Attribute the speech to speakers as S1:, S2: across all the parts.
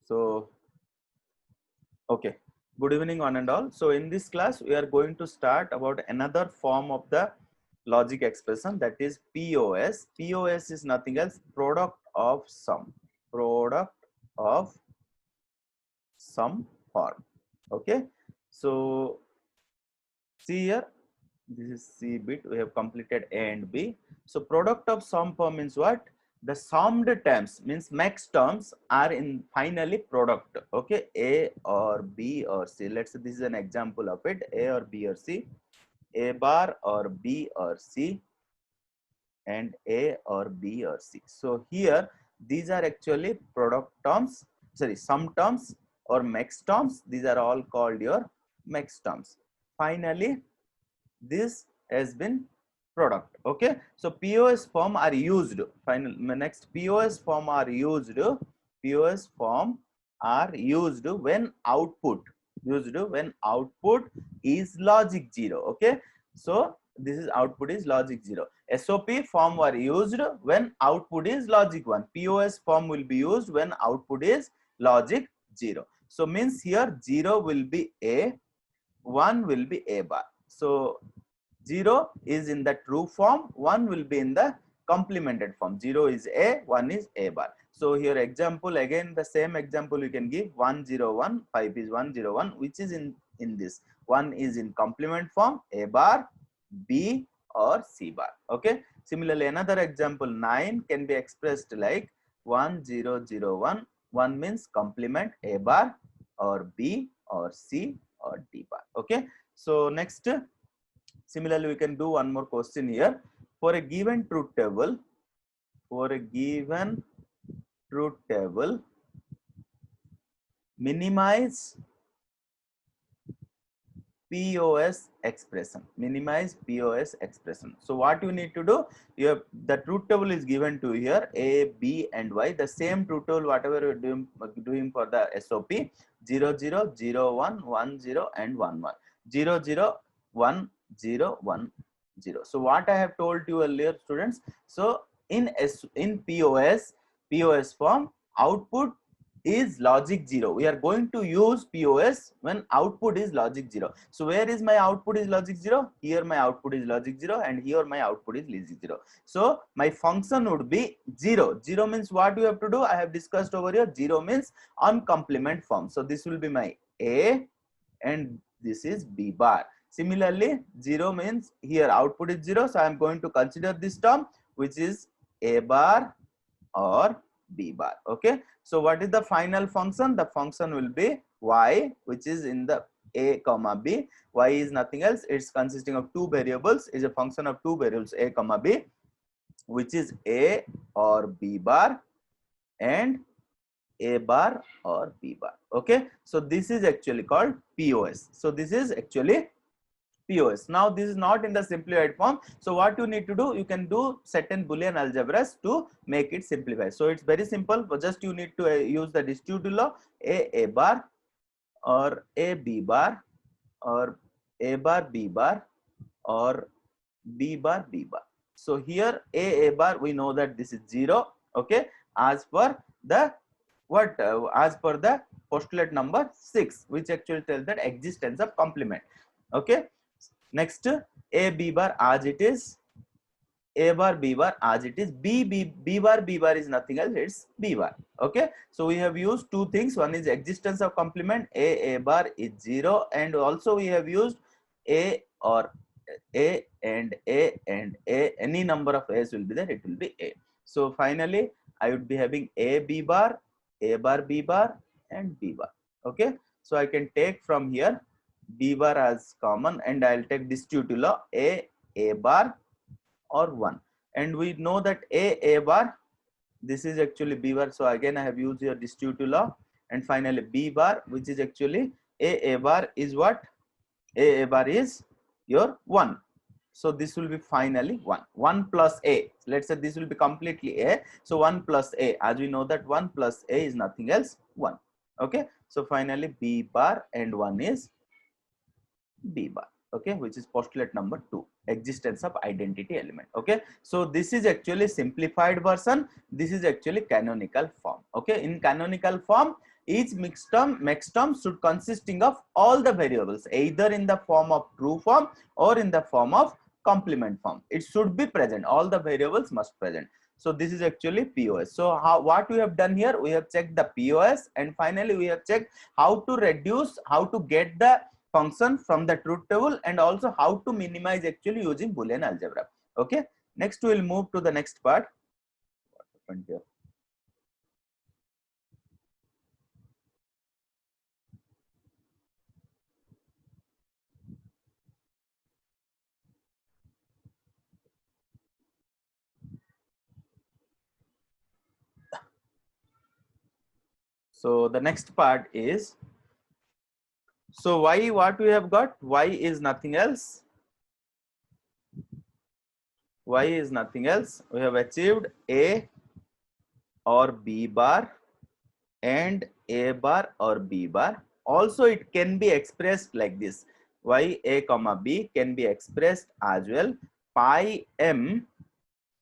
S1: So, okay. Good evening, one and all. So, in this class, we are going to start about another form of the logic expression, that is POS. POS is nothing else, product of sum. Product of sum form. Okay. So, see here, this is C bit. We have completed A and B. So, product of sum form means what? The summed terms means max terms are in finally product. Okay, A or B or C. Let's say this is an example of it. A or B or C, A bar or B or C, and A or B or C. So here these are actually product terms, sorry, sum terms or max terms. These are all called your max terms. Finally, this has been product. Okay, so POS form are used. Final next, POS form are used. POS form are used when output is logic 0. Okay, so this is output is logic 0. SOP form were used when output is logic 1. POS form will be used when output is logic 0. So means here 0 will be A, 1 will be A bar. So 0 is in the true form, 1 will be in the complemented form. 0 is A, 1 is A bar. So here example, again the same example you can give, 1 0 1, 5 is 1 0 1, which is in this. 1 is in complement form, A bar, B or C bar. Okay. Similarly, another example, 9 can be expressed like 1 0 0 1. 1 means complement, A bar or B or C or D bar. Okay. So next, similarly, we can do one more question here. For a given truth table, minimize POS expression. Minimize POS expression. So what you need to do, you have the truth table is given to here, A, B and Y. The same truth table whatever you're doing for the SOP, 0 0 0 1 1 0 and 1 1. 0 0 1 0 1 0. So what I have told you earlier, students. So in POS form, output is logic 0. We are going to use POS when output is logic 0. So where is my output is logic 0? Here my output is logic 0 and here my output is logic 0. So my function would be 0. 0 means what you have to do? I have discussed over here. 0 means on complement form. So this will be my A and this is B bar. Similarly, 0 means here output is 0. So I am going to consider this term, which is A bar or B bar. Okay. So what is the final function? The function will be Y, which is in the A comma B. Y is nothing else. It's consisting of two variables. Is a function of two variables, A comma B, which is A or B bar and A bar or B bar. Okay. So this is actually called POS. So this is actually POS. Now this is not in the simplified form. So what you need to do, you can do certain Boolean algebras to make it simplify. So it's very simple. But just you need to use the distributive law, A bar or A B bar or A bar B bar or B bar B bar. So here A bar, we know that this is 0. Okay, as per the as per the postulate number 6, which actually tells that existence of complement. Okay. Next, A B bar as it is, A bar B bar as it is, B bar is nothing else, it's B bar. Okay, so we have used two things. One is existence of complement, A bar is 0, and also we have used A or A and A and A, any number of A's will be there, it will be A. So finally, I would be having A B bar B bar and B bar. Okay, so I can take from here B bar as common and I'll take distributive law, A bar or 1. And we know that A bar, this is actually B bar. So again, I have used your distributive law. And finally B bar, which is actually A bar is what? A bar is your 1. So this will be finally 1. 1 plus A. Let's say this will be completely A. So 1 plus A. As we know that 1 plus A is nothing else, 1. Okay. So finally B bar and 1 is B bar. Okay, which is postulate number 2, existence of identity element. Okay, so this is actually simplified version. This is actually canonical form. Okay, in canonical form, each max term should consisting of all the variables, either in the form of true form or in the form of complement form. It should be present, all the variables must present. So this is actually POS. So what we have done here, we have checked the POS, and finally we have checked how to reduce, how to get the function from the truth table, and also how to minimize actually using Boolean algebra. Okay, next we will move to the next part. What happened here? So the next part is, so y, what we have got, y is nothing else, y is nothing else, we have achieved a or b bar and a bar or b bar. Also it can be expressed like this, y a comma b can be expressed as well, pi m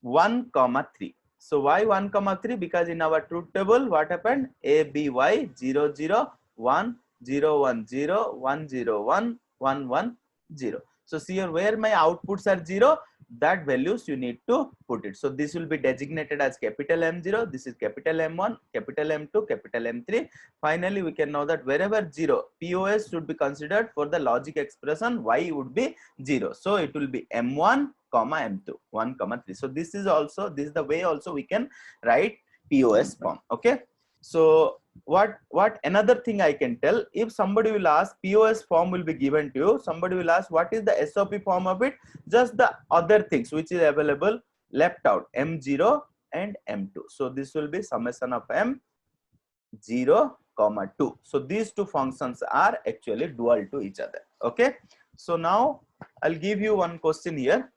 S1: 1 comma 3. So why 1 comma 3? Because in our truth table what happened, a b y 0 0 1 0 1 0 1 0 1 1 1 0. So see here, where my outputs are 0, that values you need to put it. So this will be designated as capital M0, this is capital M1, capital M2, capital M3. Finally we can know that wherever 0, POS should be considered for the logic expression, y would be 0. So it will be M1 comma M2, 1 comma 3. So this is also, this is the way also we can write POS form. Okay, so what another thing I can tell, if somebody will ask, POS form will be given to you, somebody will ask what is the SOP form of it, just the other things which is available left out, M0 and M2. So this will be summation of M0 comma 2. So these two functions are actually dual to each other. Okay, so now I'll give you one question here.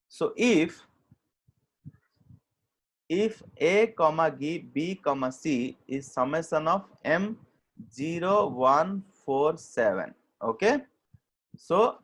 S1: So if a comma b comma c is summation of M0 1 4 7, okay, so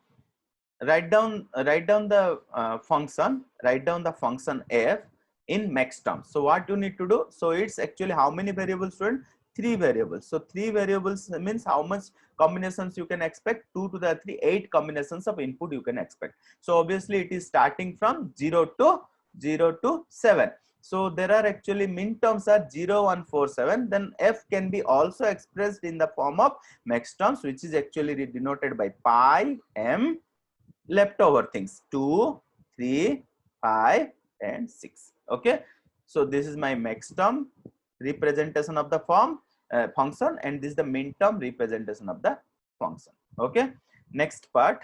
S1: write down the function, write down the function f in max terms. So what you need to do, so it's actually how many variables, student? 3 variables. So 3 variables means how much combinations you can expect, 2 to the 3, 8 combinations of input you can expect. So obviously it is starting from 0 to 7. So there are actually min terms are 0 1 4 7, then f can be also expressed in the form of max terms, which is actually denoted by pi m leftover things 2 3 5 and 6. Okay, so this is my max term representation of the form function, and this is the min term representation of the function. Okay, next part.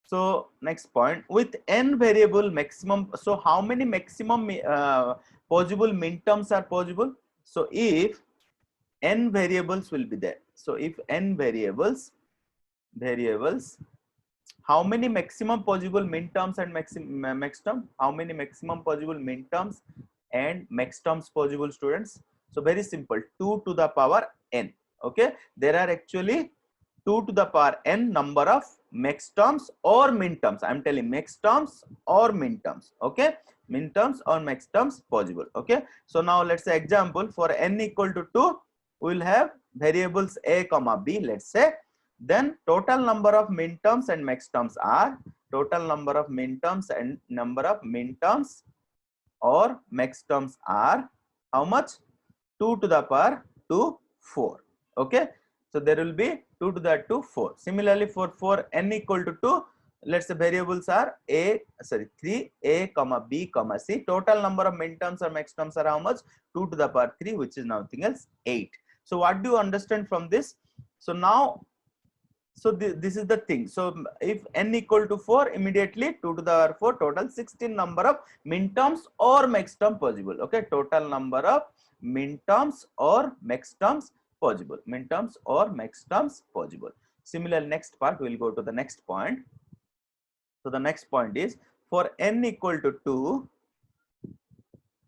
S1: So next point, with n variable maximum, so how many maximum possible min terms are possible? So if n variables will be there, so if n variables, how many maximum possible min terms and max term, how many maximum possible min terms and max terms possible, students? So very simple, 2 to the power n. Okay, there are actually 2 to the power n number of max terms or min terms. I'm telling max terms or min terms. Okay, min terms or max terms possible. Okay, so now let's say example, for n equal to 2, we will have variables a comma b, let's say. Then total number of min terms and max terms are, total number of min terms and number of min terms or max terms are how much? 2 to the power 2 4. Okay, so there will be 2 to the 2 4. Similarly for n equal to 2, let's say variables are 3 a comma b comma c. Total number of min terms or max terms are how much? 2 to the power 3, which is nothing else 8. So what do you understand from this? So now, so this is the thing. So if n equal to 4, immediately 2 to the power 4, total 16 number of min terms or max term possible. Okay, total number of min terms or max terms possible, min terms or max terms possible. Similar, next part, we will go to the next point. So the next point is, for n equal to 2,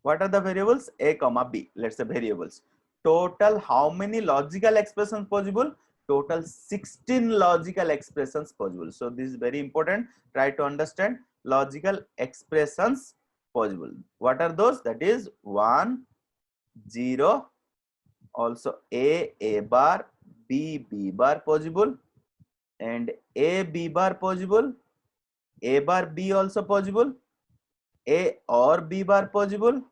S1: what are the variables? A comma b, let's say variables. Total how many logical expressions possible? Total 16 logical expressions possible. So this is very important, try to understand logical expressions possible. What are those? That is 1 0 also A bar, B bar possible, and A B bar possible, A bar B also possible, A or B bar possible,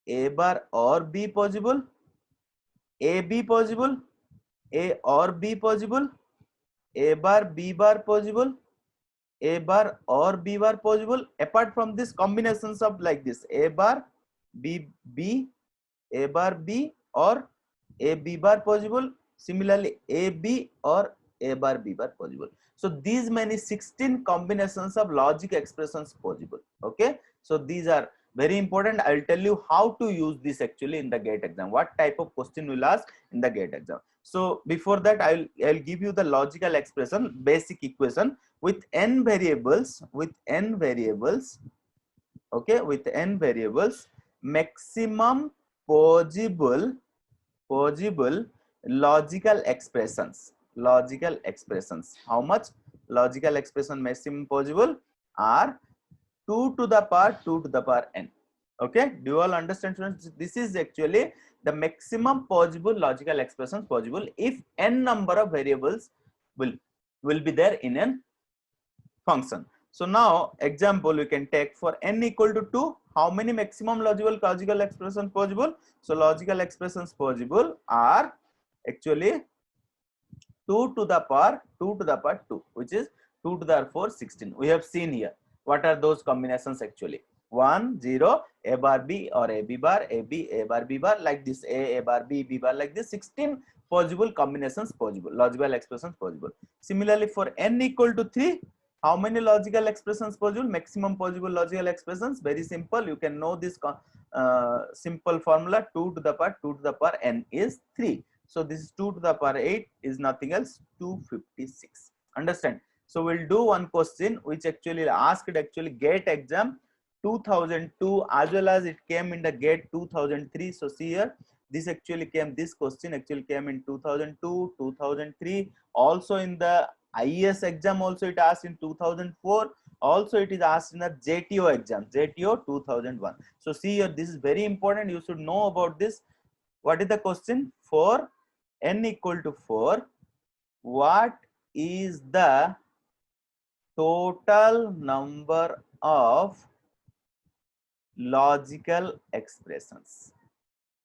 S1: A bar or B possible, A B possible, A or B possible, A bar B bar possible, A bar or B bar possible. Apart from this, combinations of like this A bar B B, A bar B or A B bar possible. Similarly, A B or A bar B bar possible. So these many 16 combinations of logic expressions possible. Okay, so these are very important. I'll tell you how to use this actually in the GATE exam. What type of question will ask in the GATE exam. So before that, I'll give you the logical expression, basic equation with n variables. Okay, with n variables, maximum possible logical expressions. How much logical expression maximum possible are 2 to the power n. Okay, do you all understand, students? This is actually the maximum possible logical expressions possible if n number of variables will be there in an function. So now example we can take for n equal to 2, how many maximum logical expressions possible? So logical expressions possible are actually 2 to the power 2, which is 2 to the power 16. We have seen here. What are those combinations actually? 1 0 A bar B or A B bar, A B A bar B bar, like this, A bar B B bar, like this. 16 possible combinations possible, logical expressions possible. Similarly for n equal to 3, how many logical expressions possible? Maximum possible logical expressions. Very simple. You can know this simple formula. 2 to the power n is 3. So this is 2 to the power 8 is nothing else, 256. Understand? So we'll do one question which actually asked actually GATE exam 2002 as well as it came in the GATE 2003. So see here, this question actually came in 2002, 2003. Also in the IES exam also it asked in 2004. Also it is asked in the JTO exam, JTO 2001. So see here, this is very important. You should know about this. What is the question? For n equal to 4, what is the total number of logical expressions?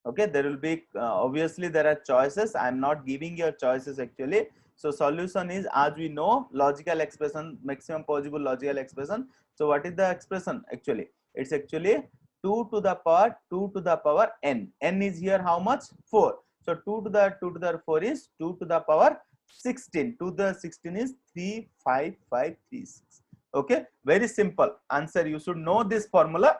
S1: Okay, there will be obviously there are choices. I am not giving your choices actually. So solution is, as we know, logical expression, maximum possible logical expression. So what is the expression actually? It's actually 2 to the power n. N is here how much? 4. So 2 to the 4 is 2 to the power 16. 2 to the 16 is 35536. Okay, very simple answer. You should know this formula.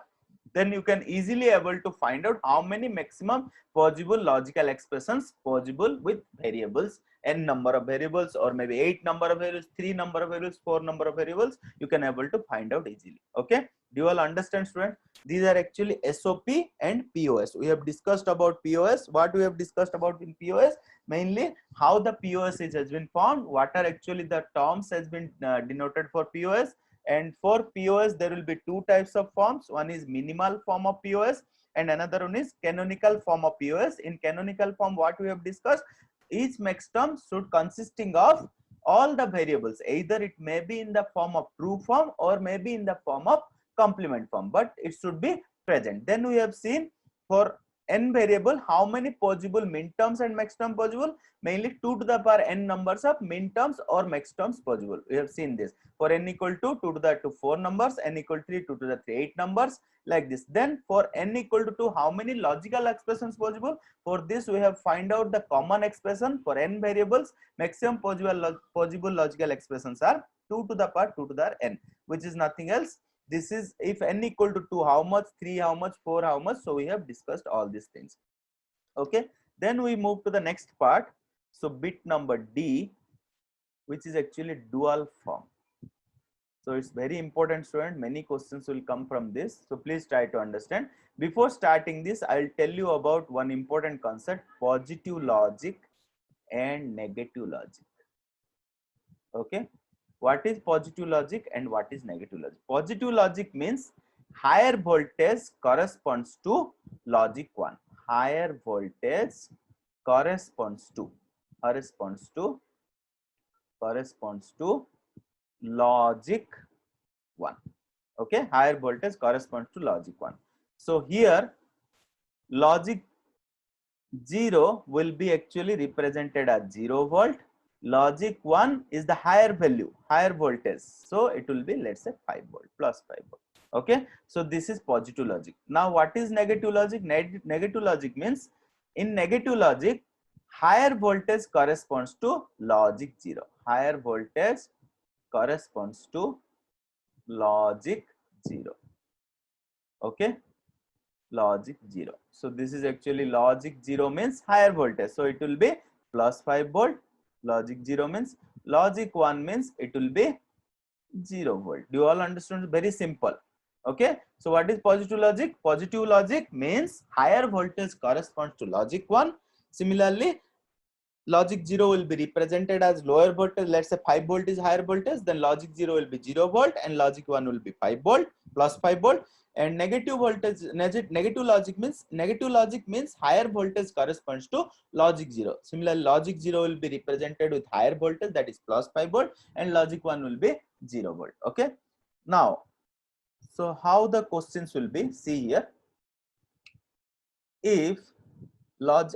S1: Then you can easily able to find out how many maximum possible logical expressions possible with variables, n number of variables, or maybe 8 number of variables, 3 number of variables, 4 number of variables. You can able to find out easily. Okay, do you all understand, student? These are actually SOP and POS. We have discussed about POS. What we have discussed about in POS? Mainly how the POS has been formed, what are actually the terms has been denoted for POS. And for POS, there will be two types of forms. One is minimal form of POS and another one is canonical form of POS. In canonical form, what we have discussed, each maxterm should consisting of all the variables. Either it may be in the form of true form or maybe in the form of complement form, but it should be present. Then we have seen for n variable, how many possible minterms and maxterms possible? Mainly 2 to the power n numbers of minterms or maxterms possible. We have seen this. For n equal to 2 to the 4 numbers, n equal to 3, 2 to the 3, 8 numbers, like this. Then for n equal to 2, how many logical expressions possible? For this we have find out the common expression for n variables. Maximum possible logical expressions are 2 to the power 2 to the n, which is nothing else. This is if n equal to 2, how much, 3, how much, 4, how much. So we have discussed all these things. Okay, then we move to the next part. So bit number D, which is actually dual form. So it's very important, student. Many questions will come from this. So please try to understand. Before starting this, I'll tell you about one important concept: positive logic and negative logic. Okay, what is positive logic and what is negative logic? Positive logic means higher voltage corresponds to logic 1. Higher voltage corresponds to corresponds to corresponds to logic 1. Okay, higher voltage corresponds to logic 1. So here logic 0 will be actually represented as 0 volt. Logic 1 is the higher value, higher voltage. So it will be, let's say, 5 volt, plus 5 volt. Okay, so this is positive logic. Now what is negative logic? Negative logic means, in negative logic, higher voltage corresponds to logic 0. Higher voltage corresponds to logic 0. Okay, logic 0. So this is actually logic 0 means higher voltage. So it will be plus 5 volt. Logic 0 means, logic 1 means it will be 0 volt. Do you all understand? Very simple. Okay. So what is positive logic? Positive logic means higher voltage corresponds to logic 1. Similarly, logic 0 will be represented as lower voltage. Let's say 5 volt is higher voltage, then logic 0 will be 0 volt and logic 1 will be 5 volt, plus 5 volt. And negative voltage, negative logic means higher voltage corresponds to logic 0. Similarly, logic 0 will be represented with higher voltage, that is plus 5 volt, and logic 1 will be 0 volt. Okay. Now, so how the questions will be? See here. If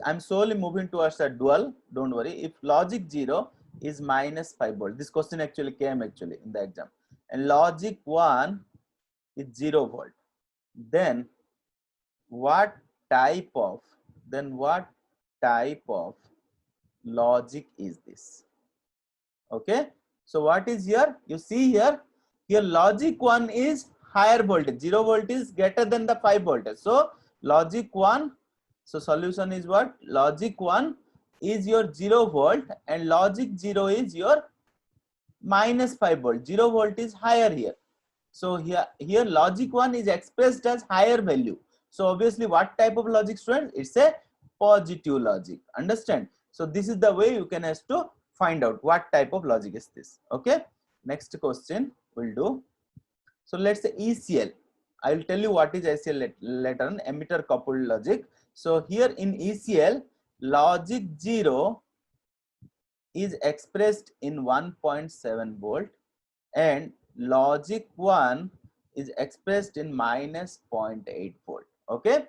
S1: I'm slowly moving towards a dual, don't worry. If logic 0 is minus 5 volt, this question actually came in the exam, and logic 1 is 0 volt, then what type of logic is this? Okay, so what is here? You see here logic 1 is higher voltage, 0 volt is greater than the 5 voltage. So logic 1, so solution is what? Logic 1 is your 0 volt and logic 0 is your minus 5 volt. 0 volt is higher here. So here logic 1 is expressed as higher value. So obviously what type of logic, students? It's a positive logic. Understand? So this is the way you can have to find out what type of logic is this. Okay. Next question we'll do. So let's say ECL. I will tell you what is ECL later on, emitter coupled logic. So here in ECL, logic 0 is expressed in 1.7 volt and logic 1 is expressed in minus 0.8 volt. Okay.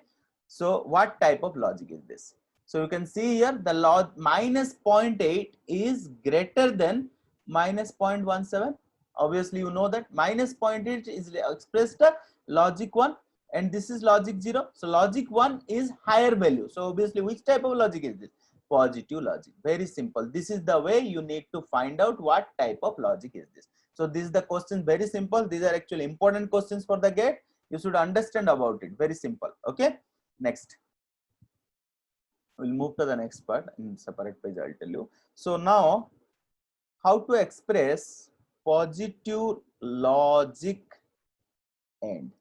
S1: So what type of logic is this? So you can see here the minus 0.8 is greater than minus 0.17. Obviously you know that minus 0.8 is expressed logic 1 and this is logic 0. So logic 1 is higher value. So obviously which type of logic is this? Positive logic. Very simple. This is the way you need to find out what type of logic is this. So this is the question, very simple. These are actually important questions for the GATE. You should understand about it. Very simple. Okay. Next. We'll move to the next part in separate page. I'll tell you. So now, how to express positive logic and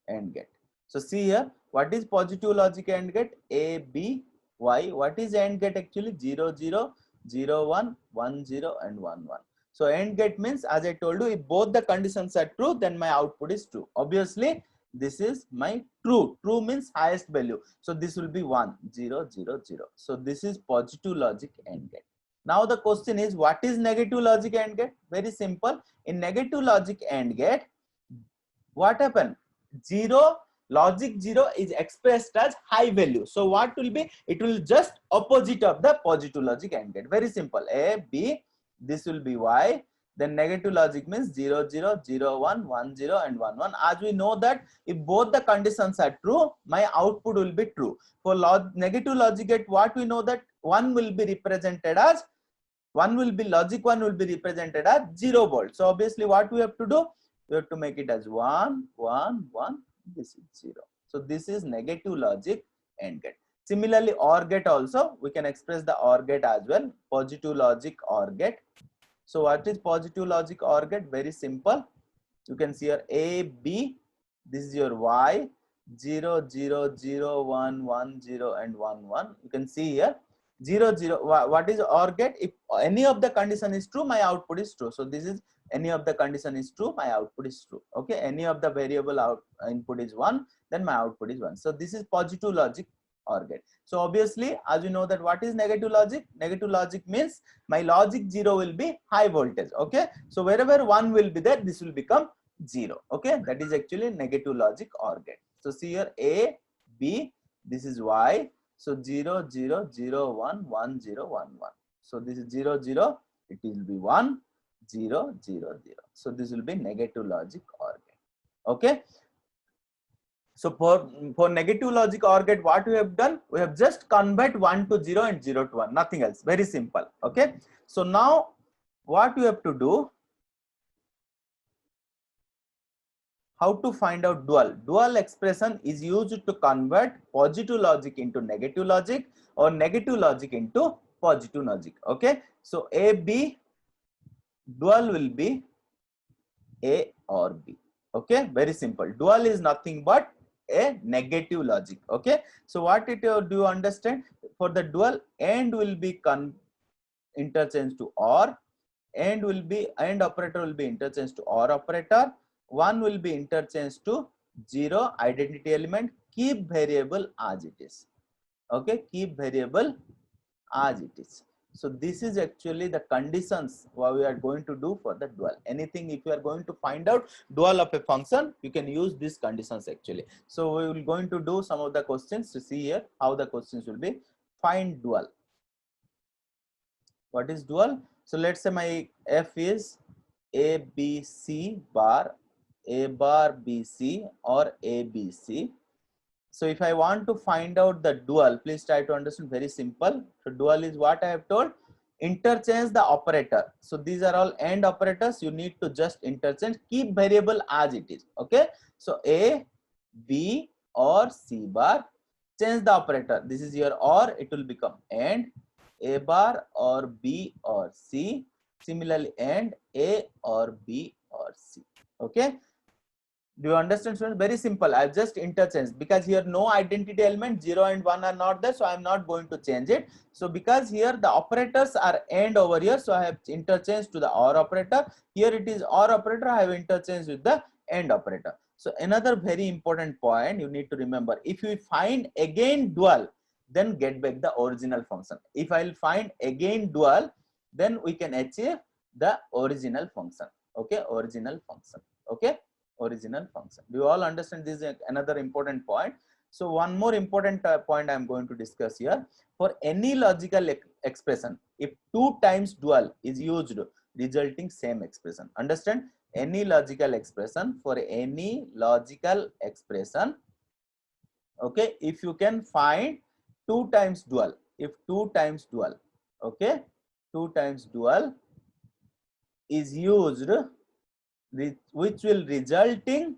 S1: GATE. So see here, what is positive logic and GATE? A, B, Y. What is AND GATE actually? 0, 0, 0, 1, 1, 0 and 1, 1. So AND GATE means, as I told you, if both the conditions are true, then my output is true. Obviously, this is my true. True means highest value. So this will be 1, 0, 0, 0. So this is positive logic AND GATE. Now the question is, what is negative logic AND GATE? Very simple. In negative logic AND GATE, what happened? Logic 0 is expressed as high value. So what will be? It will just opposite of the positive logic AND GATE. Very simple. A, B, this will be Y. Then negative logic means 0, 0, 0, 1, 1, 0 and 1, 1. As we know that if both the conditions are true, my output will be true. For negative logic gate, what we know that one will be represented as, logic 1 will be represented as 0 volt. So obviously what we have to do? We have to make it as 1, 1, 1. This is 0. So this is negative logic AND GATE. Similarly, OR gate also, we can express the OR gate as well. Positive logic OR gate. So what is positive logic OR gate? Very simple. You can see here A, B. This is your Y. 0, 0, 0, 1, 1, 0 and 1, 1. You can see here 0, 0. What is OR gate? If any of the condition is true, my output is true. So this is any of the condition is true, my output is true. Okay. Any of the variable input is 1, then my output is 1. So this is positive logic OR gate. So obviously, as you know that what is negative logic? Negative logic means my logic 0 will be high voltage. Okay. So wherever 1 will be there, this will become 0. Okay. That is actually negative logic OR gate. So see here A, B, this is Y. So 0, 0, 0, 1, 1, 0, 1, 1. So this is 0, 0. It will be 1, 0, 0, 0. So this will be negative logic OR gate. Okay. So for negative logic OR gate, what we have done? We have just convert 1 to 0 and 0 to 1. Nothing else. Very simple. Okay. So now what you have to do? How to find out dual? Dual expression is used to convert positive logic into negative logic or negative logic into positive logic. Okay. So A, B, dual will be A or B. Okay. Very simple. Dual is nothing but a negative logic. Okay. So what it do you understand? For the dual, AND will be interchanged to OR, AND operator will be interchanged to OR operator, 1 will be interchanged to 0 identity element, keep variable as it is. Okay, keep variable as it is. So this is actually the conditions what we are going to do for the dual. Anything if you are going to find out dual of a function, you can use these conditions actually. So we will going to do some of the questions to see here how the questions will be. Find dual. What is dual? So let's say my f is a b c bar, a bar b c or a b c. So if I want to find out the dual, please try to understand, very simple. So dual is what I have told, interchange the operator. So these are all AND operators. You need to just interchange, keep variable as it is. Okay. So A, B or C bar, change the operator. This is your OR, it will become AND, A bar or B or C. Similarly, AND A or B or C. Okay. Do you understand, students? Very simple. I've just interchanged because here no identity element 0 and 1 are not there, so I'm not going to change it. So because here the operators are AND over here, so I have interchanged to the OR operator. Here it is OR operator, I have interchanged with the AND operator. So another very important point you need to remember, if you find again dual, then get back the original function. If I'll find again dual, then we can achieve the original function. Okay, original function. Okay. Original function. Do you all understand? This is another important point. So one more important point I am going to discuss here. For any logical expression, if 2 times dual is used, resulting same expression. Understand? Any logical expression, for any logical expression, okay, if you can find 2 times dual, if 2 times dual, okay, 2 times dual is used, which will resulting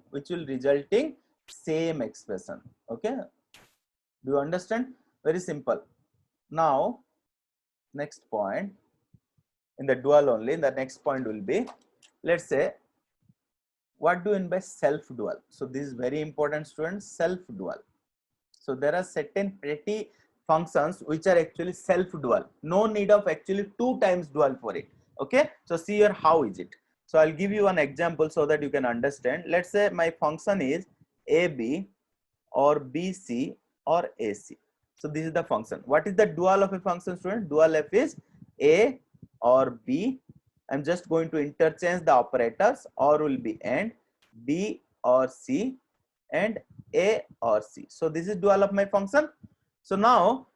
S1: same expression. Okay, do you understand? Very simple. Now next point in the dual only, the next point will be, let's say, what do you mean by self dual? So this is very important, students. Self dual. So there are certain petty functions which are actually self dual. No need of actually 2 times dual for it. Okay, so see here how is it. So I'll give you an example so that you can understand. Let's say my function is AB or BC or AC. So this is the function. What is the dual of a function, student? Dual f is A or B. I'm just going to interchange the operators. Or will be AND, B or C, and A or C. So this is dual of my function. So now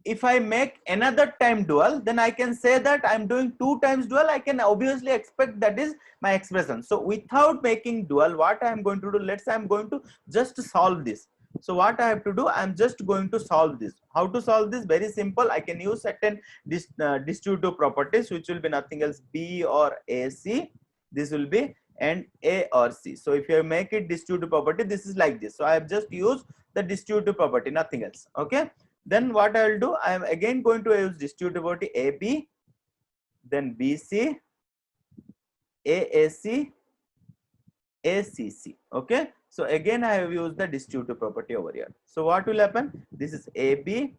S1: if I make another time dual, then I can say that I'm doing 2 times dual. I can obviously expect that is my expression. So without making dual, what I am going to do, let's say I'm going to just solve this. So what I have to do, I'm just going to solve this. How to solve this? Very simple. I can use certain distributive properties, which will be nothing else B or AC. This will be and A or C. So if you make it distributive property, this is like this. So I have just used the distributive property, nothing else. Okay. Then what I will do, I am again going to use distributive property AB, then BC, AAC, ACC. Okay. So again I have used the distributive property over here. So what will happen? This is AB,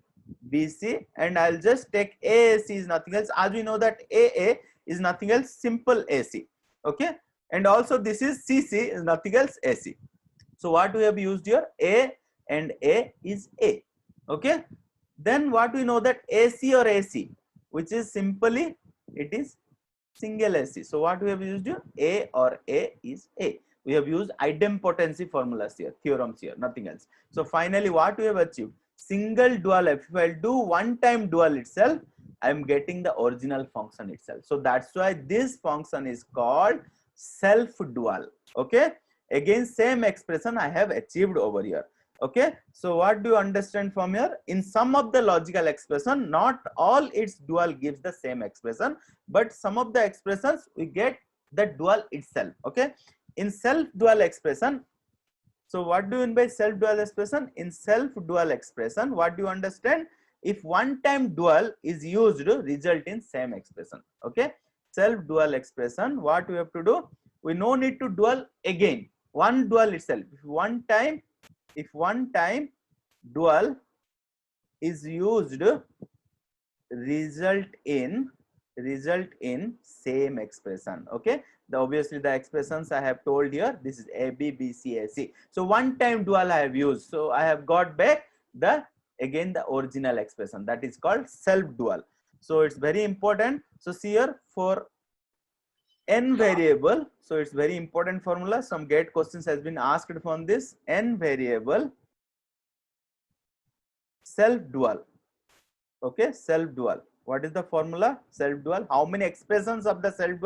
S1: BC, and I'll just take AAC is nothing else. As we know that AA is nothing else, simple AC. Okay. And also this is CC is nothing else AC. So what we have used here, A and A is A. Okay, then what we know that AC or AC, which is simply it is single AC. So what we have used here, A or A is A. We have used idempotency formulas here, theorems here, nothing else. So finally what we have achieved, single dual. If I do one time dual itself, I am getting the original function itself. So that's why this function is called self dual. Okay, again same expression I have achieved over here. Okay, so what do you understand from here? In some of the logical expression, not all its dual gives the same expression, but some of the expressions we get the dual itself. Okay, in self dual expression, so what do you mean by self dual expression? In self dual expression, what do you understand? If one time dual is used, result in same expression. Okay, self dual expression, what we have to do, we no need to dual again, one dual itself. If one time dual is used, result in same expression. Okay, obviously the expressions I have told here, this is A B B C A C. So one time dual I have used, so I have got back the again the original expression, that is called self dual. So it's very important. So see here, for n variable, so it's very important formula, some gate questions has been asked from this. N variable self dual. Okay, self dual, what is the formula? Self dual, how many expressions of the self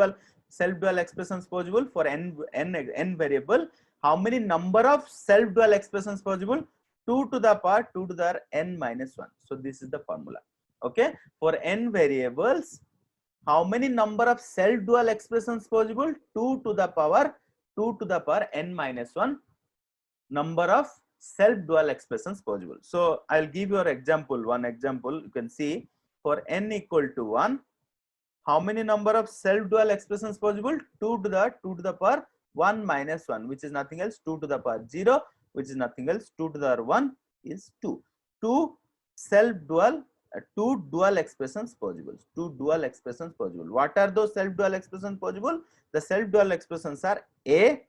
S1: dual expressions possible for n variable? How many number of self dual expressions possible? 2 to the power 2 to the n minus 1. So this is the formula. Okay, for n variables, how many number of self dual expressions possible? 2 to the power n minus 1 number of self dual expressions possible. So I'll give you an example. One example you can see, for n equal to 1, how many number of self dual expressions possible? 2 to the power 1 minus 1, which is nothing else, 2 to the power 0, which is nothing else, 2 to the power 1 is 2. Two self dual, two dual expressions possible. Two dual expressions possible. What are those self dual expressions possible? The self dual expressions are A,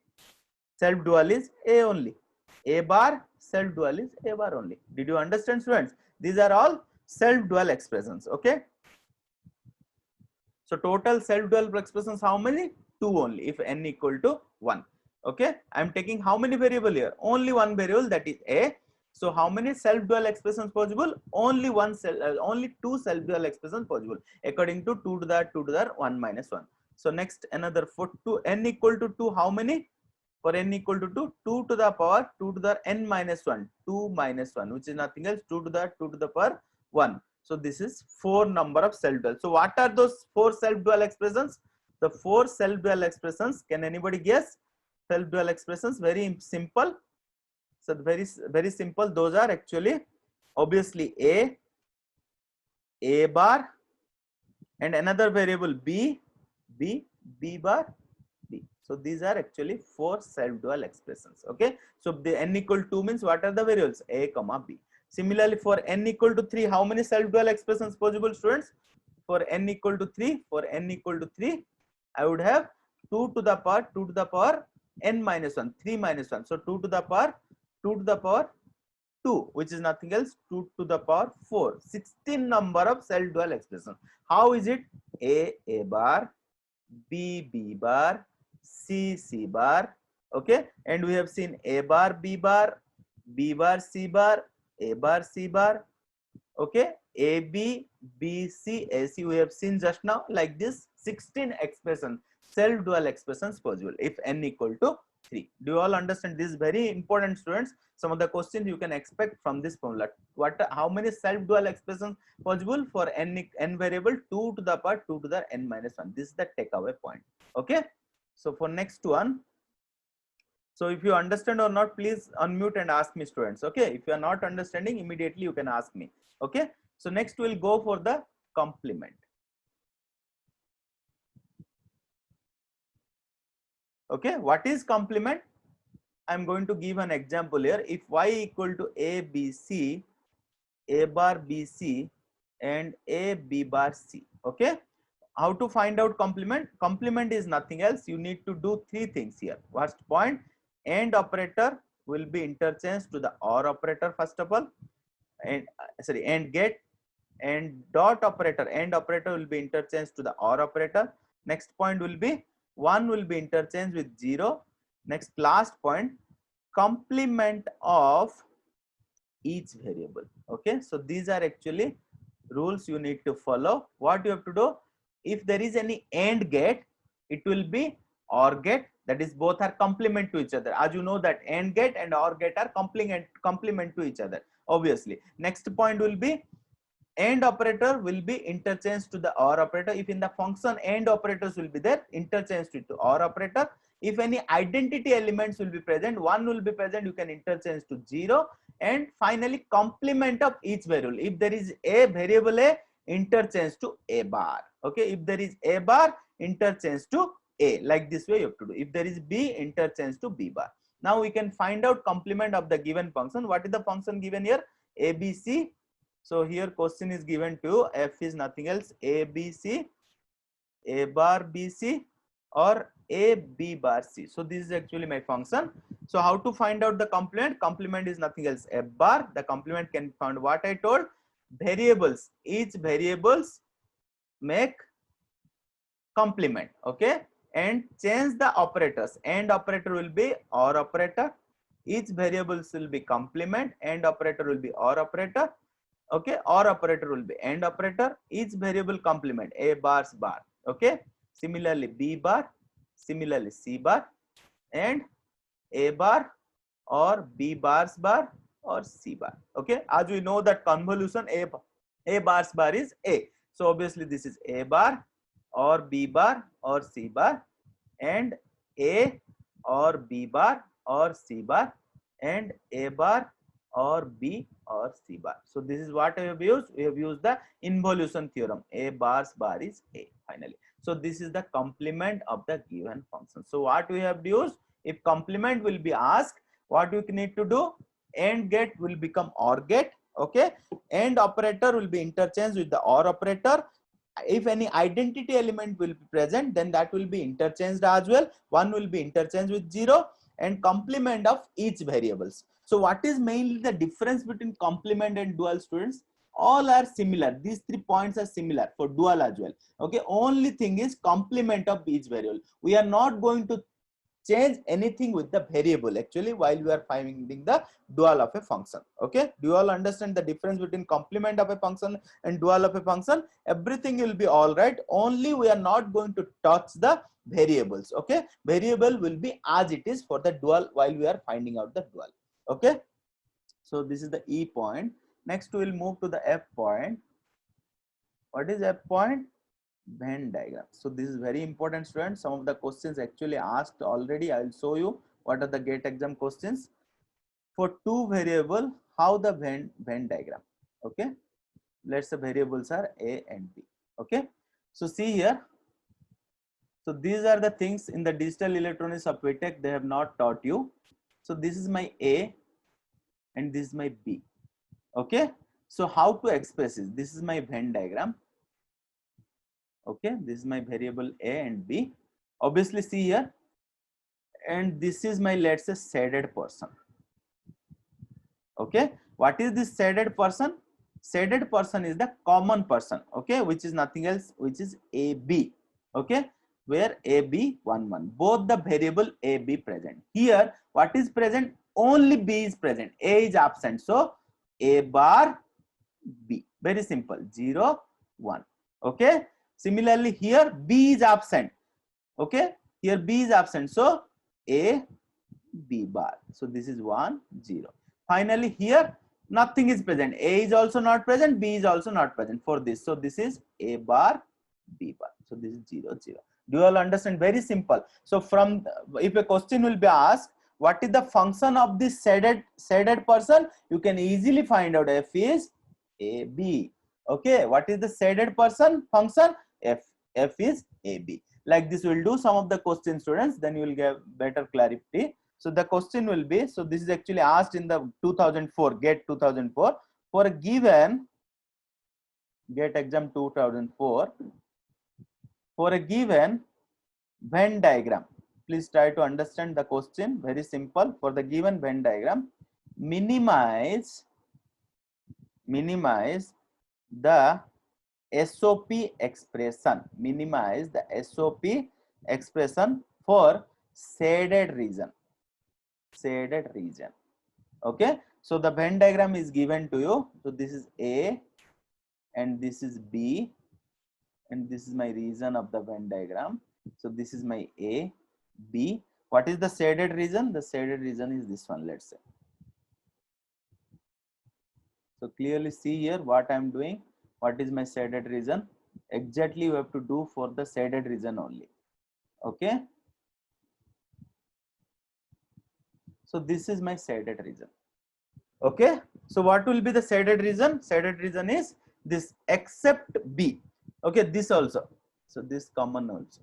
S1: self dual is A only. A bar, self dual is A bar only. Did you understand, students? These are all self dual expressions. Okay. So total self dual expressions how many? 2 only if n equal to 1. Okay. I am taking how many variable here? Only one variable, that is A. So how many self dual expressions possible? Only only two self dual expressions possible according to 2 to the 1 minus 1. So next another, for 2 n equal to 2, how many? For n equal to 2, 2 to the power 2 to the n minus 1, 2 minus 1, which is nothing else, 2 to the power 1. So this is 4 number of self dual. So what are those 4 self dual expressions? The 4 self dual expressions, can anybody guess? Self dual expressions, very simple. So very simple. Those are actually obviously A bar, and another variable B bar, B. So these are actually 4 self dual expressions. Okay. So the n equal to 2 means what are the variables? A comma B. Similarly, for n equal to 3, how many self dual expressions possible, students? For n equal to 3, I would have 2 to the power n minus 1, 3 minus 1. So 2 to the power 2, which is nothing else, 2 to the power 4. 16 number of self dual expressions. How is it? A bar, B bar, C bar. Okay, and we have seen A bar B bar, B bar C bar, A bar C bar. Okay, A B B C A C, we have seen just now. Like this 16 expression, self dual expressions possible if n equal to 3. Do you all understand? This is very important, students. Some of the questions you can expect from this formula. How many self dual expressions possible for n variable? 2 to the power 2 to the n minus 1. This is the takeaway point. Okay, so for next one, so if you understand or not, please unmute and ask me, students. Okay, if you are not understanding, immediately you can ask me. Okay, so next we'll go for the complement. Okay, what is complement? I'm going to give an example here. If y equal to a b c, a bar b c and a b bar c. Okay, how to find out complement? Complement is nothing else. You need to do 3 things here. First point, AND operator will be interchanged to the OR operator first of all, and sorry, and get, and dot operator, and operator will be interchanged to the or operator. Next point will be 1 will be interchanged with 0. Next last point, complement of each variable. Okay, so these are actually rules you need to follow. What you have to do, if there is any AND gate, it will be OR gate, that is both are complement to each other. As you know that AND gate and OR gate are complement to each other, obviously. Next point will be AND operator will be interchanged to the OR operator. If in the function AND operators will be there, interchanged to OR operator. If any identity elements will be present, 1 will be present, you can interchange to 0. And finally, complement of each variable. If there is a variable A, interchange to A bar. Okay, if there is A bar, interchange to A. Like this way you have to do. If there is B, interchange to B bar. Now we can find out complement of the given function. What is the function given here? ABC. So here question is given to f is nothing else a b c, a bar b c, or a b bar c. So this is actually my function. So how to find out the complement? Complement is nothing else f bar. The complement can be found what I told, variables. Each variables make complement. Okay, and change the operators. AND operator will be OR operator. Each variables will be complement. AND operator will be OR operator. Okay, OR operator will be AND operator. Each variable complement A bars bar. Okay, similarly B bar, similarly C bar, and A bar or B bars bar or C bar. Okay, as we know that convolution A bars bar is A. So obviously this is A bar or B bar or C bar, and A or B bar or C bar, and A bar or B or C bar. So this is what we have used. We have used the involution theorem. A bars bar is A finally. So this is the complement of the given function. So what we have used, if complement will be asked, what you need to do, AND gate will become OR gate. Okay, AND operator will be interchanged with the OR operator. If any identity element will be present, then that will be interchanged as well. 1 will be interchanged with 0, and complement of each variables. So what is mainly the difference between complement and dual, students? All are similar. These 3 points are similar for dual as well. Okay, only thing is complement of each variable. We are not going to change anything with the variable actually while we are finding the dual of a function. Okay, do you all understand the difference between complement of a function and dual of a function? Everything will be all right, only we are not going to touch the variables. Okay, variable will be as it is for the dual while we are finding out the dual. Okay, so this is the E point. Next we will move to the F point. What is F point? Venn diagram. So this is very important, students. Some of the questions actually asked already. I will show you what are the GATE exam questions. For two variable, how the Venn diagram. Okay, let's say variables are A and B. Okay, so see here. So these are the things in the digital electronics of VTech they have not taught you. So this is my A and this is my B. Okay, so how to express this? This is my Venn diagram. Okay, this is my variable A and B. Obviously see here, and this is my, let's say, shaded person. Okay, what is this shaded person? Shaded person is the common person, okay, which is nothing else, which is AB. Okay, where AB 1 1, both the variable AB present. Here what is present? Only B is present, A is absent, so A bar B. Very simple, 0 1. Okay, similarly here B is absent. Okay, here B is absent, so A B bar. So this is 1 0. Finally here nothing is present, A is also not present, B is also not present for this. So this is A bar B bar. So this is 0 0. Do you all understand? Very simple. So from, if a question will be asked, what is the function of this shaded person, you can easily find out. F is AB. Okay, what is the shaded person function? F is AB. Like this we'll do some of the questions, students, then you will get better clarity. So the question will be, so this is actually asked in the 2004 GATE 2004 for a given GATE exam 2004 for a given Venn diagram. Please try to understand the question. Very simple. For the given Venn diagram, minimize minimize the SOP expression, minimize the SOP expression for shaded region, shaded region. Okay, so the Venn diagram is given to you. So this is A and this is B, and this is my region of the Venn diagram. So this is my A, B. What is the shaded region? The shaded region is this one, let's say. So clearly see here what I am doing. What is my shaded region? Exactly you have to do for the shaded region only. Okay. So this is my shaded region. Okay. So what will be the shaded region? Shaded region is this except B. Okay. This also. So this common also.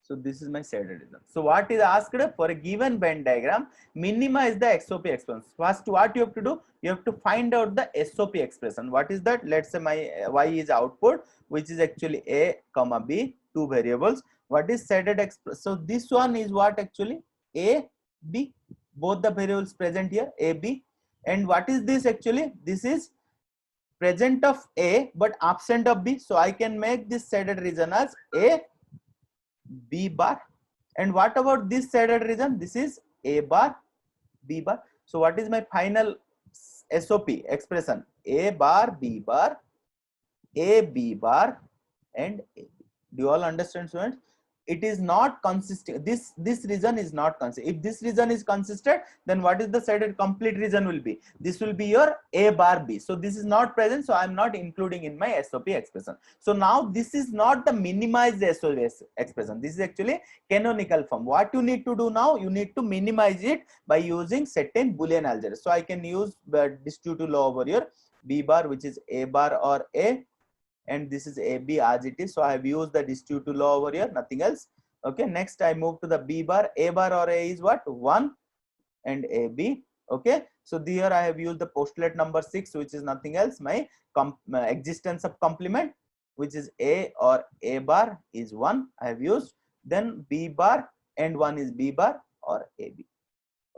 S1: So this is my shaded region. So what is asked for a given Venn diagram, minimize the SOP expression. First, what you have to do? You have to find out the SOP expression. What is that? Let's say my Y is output, which is actually A comma B, two variables. What is shaded expression? So this one is what actually A, B, both the variables present here, A, B. And what is this actually? This is present of A but absent of B. So I can make this shaded region as A, B bar. And what about this shaded region? This is A bar, B bar. So what is my final SOP expression? A bar, B bar, A, B bar, and A, B. Do you all understand, students? It is not consistent. This region is not consistent. If this region is consistent, then what is the shaded complete region will be? This will be your A bar B. So this is not present, so I am not including in my SOP expression. So now this is not the minimized SOP expression. This is actually canonical form. What you need to do now? You need to minimize it by using certain Boolean algebra. So I can use the distributive law over here. B bar, which is A bar or A, and this is AB as it is. So I have used the distributive law over here, nothing else. Okay, next I move to the B bar. A bar or A is what? 1 and AB. Okay, so here I have used the postulate number 6, which is nothing else, my existence of complement, which is A or A bar is 1 I have used. Then B bar and 1 is B bar or AB.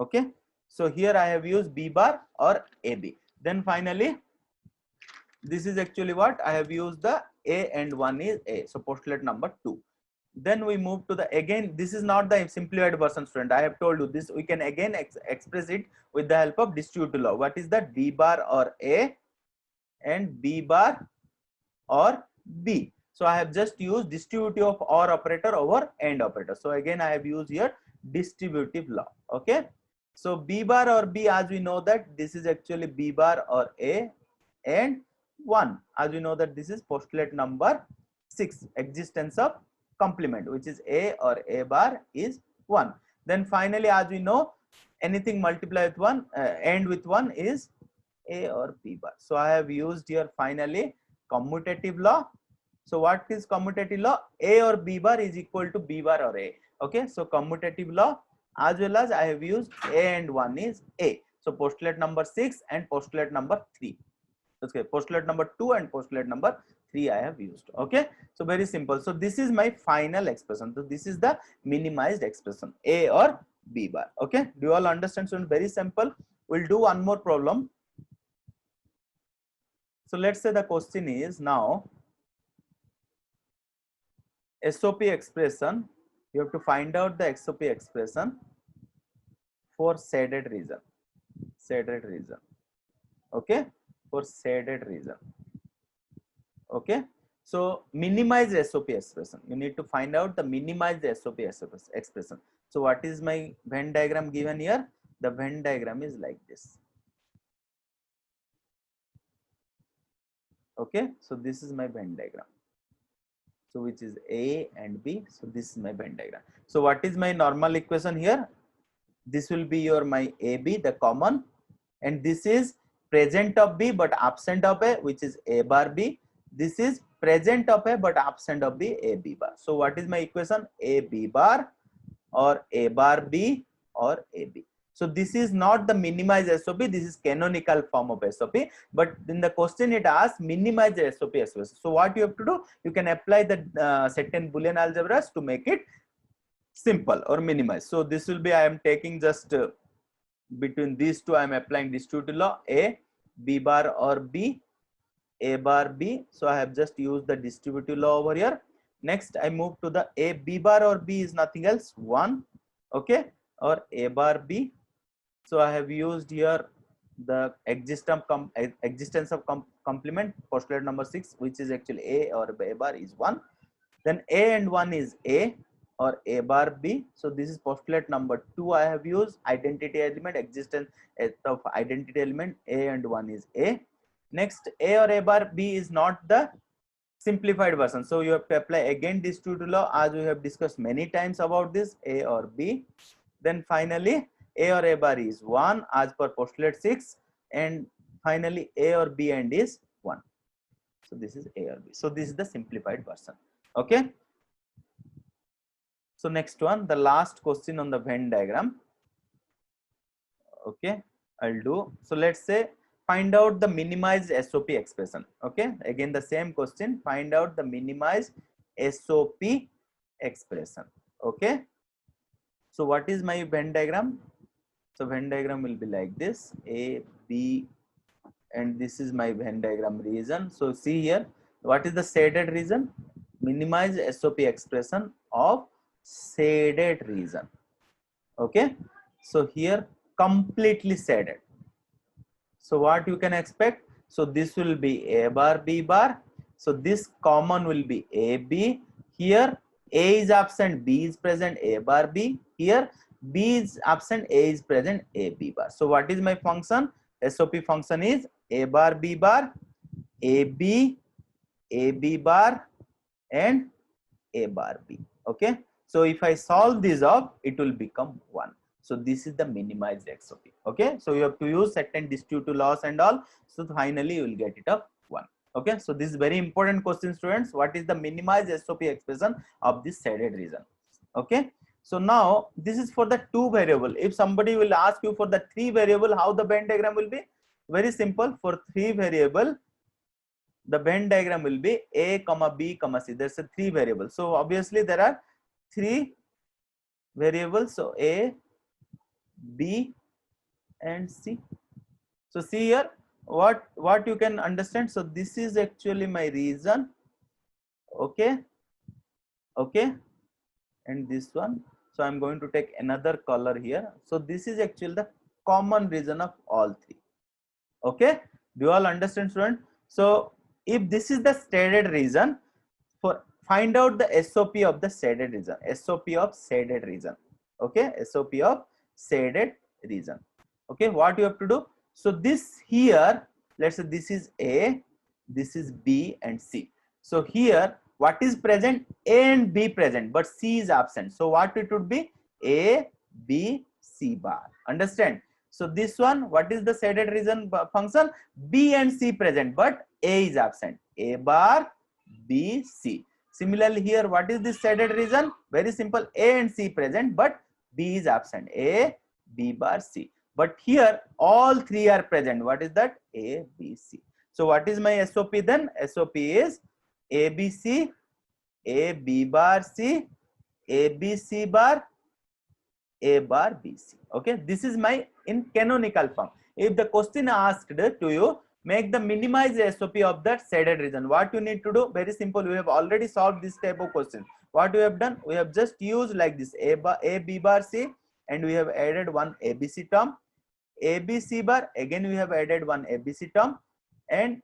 S1: Okay, so here I have used B bar or AB. Then finally, this is actually what I have used the A and 1 is A. So postulate number 2. Then we move to the, again, this is not the simplified version, student. I have told you this. We can again express it with the help of distributive law. What is that? B bar or A and B bar or B. So I have just used distributive of OR operator over AND operator. So again, I have used here distributive law. Okay. So B bar or B, as we know that this is actually B bar or A, and 1, as we know that this is postulate number 6, existence of complement, which is A or A bar is 1. Then finally, as we know, anything multiply with 1, end with 1 is A or B bar. So I have used here finally commutative law. So what is commutative law? A or B bar is equal to B bar or A. Okay, so commutative law, as well as I have used A and 1 is A. So postulate number 6 and postulate number 3. Okay, postulate number 2 and postulate number 3 I have used. Okay, so very simple. So this is my final expression. So this is the minimized expression, A or B bar. Okay, do you all understand? So very simple. We'll do one more problem. So let's say the question is now SOP expression. You have to find out the SOP expression for shaded region. Shaded region. Okay, for shaded region. Okay, so minimize SOP expression. You need to find out the minimized SOP expression. So what is my Venn diagram given here? The Venn diagram is like this. Okay, so this is my Venn diagram. So which is A and B. So this is my Venn diagram. So what is my normal equation here? This will be your my AB, the common, and this is present of B but absent of A, which is A bar B. This is present of A but absent of B, A B bar. So what is my equation? A B bar or A bar B or A B. So this is not the minimized SOP. This is canonical form of SOP. But in the question it asks minimize the SOP expression. So what you have to do? You can apply the certain Boolean algebras to make it simple or minimize. So this will be, I am taking just between these two, I am applying distributive law. A B bar or B, A bar B. So I have just used the distributive law over here. Next I move to the A. B bar or B is nothing else 1, okay, or A bar B. So I have used here the existence of complement, postulate number 6, which is actually A or A bar is 1. Then A and 1 is A or A bar B. So this is postulate number 2. I have used identity element, existence of identity element. A and 1 is A. Next, A or A bar B is not the simplified version. So you have to apply again this two law, as we have discussed many times about this, A or B. Then finally, A or A bar is 1 as per postulate 6. And finally, A or B and is 1. So this is A or B. So this is the simplified version. Okay. So next one, the last question on the Venn diagram. Okay, I'll do. So let's say find out the minimized SOP expression. Okay, again the same question, find out the minimized SOP expression. Okay, so what is my Venn diagram? So Venn diagram will be like this, A, B, and this is my Venn diagram region. So see here, what is the shaded region? Minimize SOP expression of shaded region. Okay, so here completely shaded. So what you can expect? So this will be A bar, B bar. So this common will be AB. Here A is absent, B is present, A bar B. Here B is absent, A is present, A B bar. So what is my function? SOP function is A bar, B bar, AB, AB bar, and A bar B. Okay. So if I solve this up, it will become 1. So this is the minimized SOP. Okay. So you have to use certain distributive laws and all. So finally you will get it up 1. Okay. So this is very important question, students. What is the minimized SOP expression of this shaded region? Okay. So now this is for the 2 variable. If somebody will ask you for the 3 variable, how the Venn diagram will be? Very simple. For 3 variable, the Venn diagram will be A, B, C. There's a 3 variables. So obviously there are 3 variables. So A, B, and C. So see here what you can understand. So this is actually my region. Okay, okay, and this one. So I'm going to take another color here. So this is actually the common region of all 3. Okay, do you all understand, student? So if this is the shaded region, for find out the SOP of the shaded region. SOP of shaded region. Okay, SOP of shaded region. Okay, what you have to do? So this here, let's say this is A, this is B and C. So here what is present? A and B present, but C is absent. So what it would be? A, B, C bar. Understand? So this one, what is the shaded region function? B and C present, but A is absent. A bar, B, C. Similarly here, what is this shaded region? Very simple, A and C present, but B is absent. A, B bar, C. But here all 3 are present. What is that? A, B, C. So what is my SOP then? SOP is A, B, C, A, B bar, C, A, B, C bar, A bar, B, C. Okay, this is my in canonical form. If the question asked to you, make the minimized SOP of that shaded region, what you need to do? Very simple. We have already solved this type of question. What we have done? We have just used like this A bar, A, B bar, C, and we have added one ABC term. ABC bar, again we have added one ABC term, and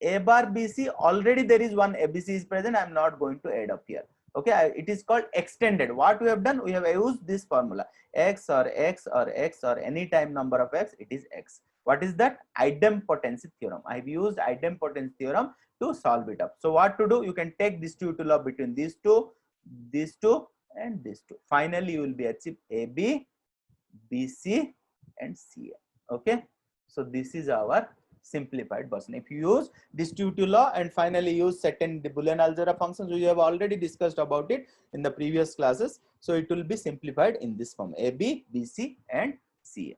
S1: A bar BC, already there is one ABC is present. I am not going to add up here. Okay, it is called extended. What we have done? We have used this formula, x or x or x or any time number of x, it is x. What is that? Idempotency theorem. I have used idempotency theorem to solve it up. So what to do? You can take this two to law between these two, and these two. Finally, you will be achieve AB, BC, and CA. Okay, so this is our simplified version. If you use distributive law and finally use certain Boolean algebra functions, we have already discussed about it in the previous classes. So it will be simplified in this form: A, B, B, C, and CA.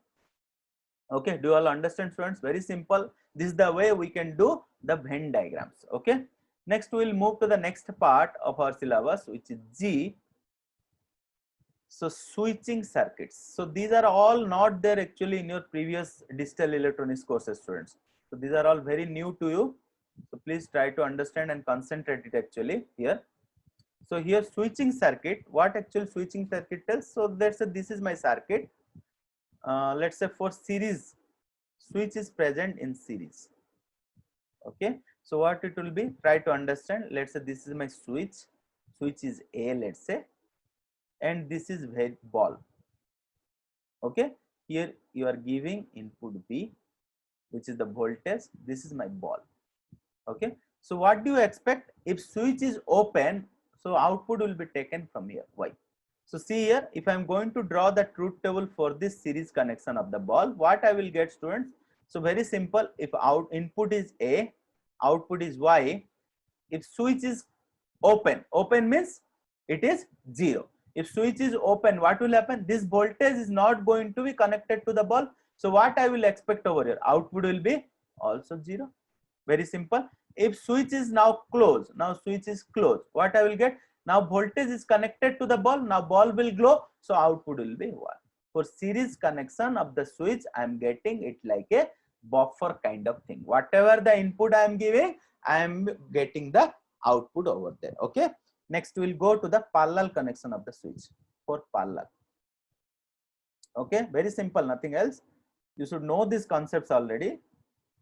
S1: Okay, do you all understand, students? Very simple. This is the way we can do the Venn diagrams. Okay, next we will move to the next part of our syllabus, which is G. So switching circuits. So these are all not there actually in your previous digital electronics courses, students. So these are all very new to you. So please try to understand and concentrate it actually here. So here switching circuit, what actual switching circuit tells? So let's say this is my circuit. Let's say for series, switch is present in series. Okay. So what it will be? Try to understand. Let's say this is my switch. Switch is A, let's say, and this is ball. Okay. Here you are giving input B, which is the voltage. This is my ball. Okay. So what do you expect? If switch is open, so output will be taken from here. Why? So see here, if I am going to draw the truth table for this series connection of the ball, what I will get, students? So very simple. If input is A, output is Y. If switch is open, open means it is 0. If switch is open, what will happen? This voltage is not going to be connected to the ball. So what I will expect over here? Output will be also 0. Very simple. If switch is now closed, now switch is closed, what I will get? Now voltage is connected to the ball. Now ball will glow. So output will be 1. For series connection of the switch, I am getting it like a buffer kind of thing. Whatever the input I am giving, I am getting the output over there. Okay. Next we will go to the parallel connection of the switch for parallel. Okay. Very simple, nothing else. You should know these concepts already.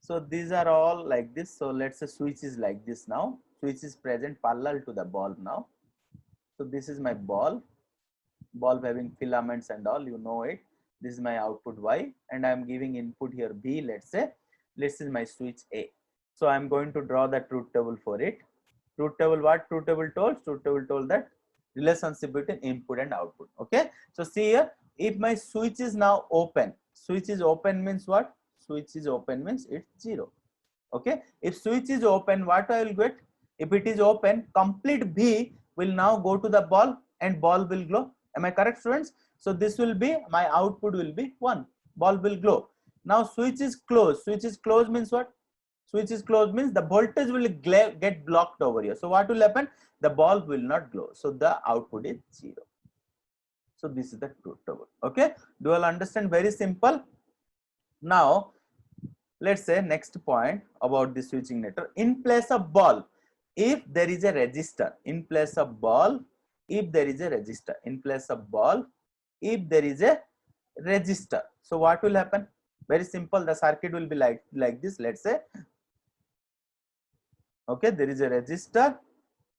S1: So these are all like this. So let's say switch is like this now. Switch is present parallel to the bulb now. So this is my bulb having filaments and all, you know it. This is my output Y, and I am giving input here B, let's say. This is my switch A. So I am going to draw the truth table for it. Truth table, what truth table told? Truth table told that relationship between input and output. Okay. So see here, if my switch is now open, switch is open means what? Switch is open means it's 0. Okay. If switch is open, what I will get? If it is open, complete B will now go to the ball and ball will glow. Am I correct, students? So this will be my output will be 1. Ball will glow. Now switch is closed. Switch is closed means what? Switch is closed means the voltage will get blocked over here. So what will happen? The bulb will not glow. So the output is 0. So this is the truth table. Okay. Do you all understand? Very simple. Now let's say next point about the switching network. In place of bulb, if there is a resistor, in place of bulb, if there is a resistor, in place of bulb, if there is a resistor. So what will happen? Very simple. The circuit will be like this. Let's say, okay, there is a resistor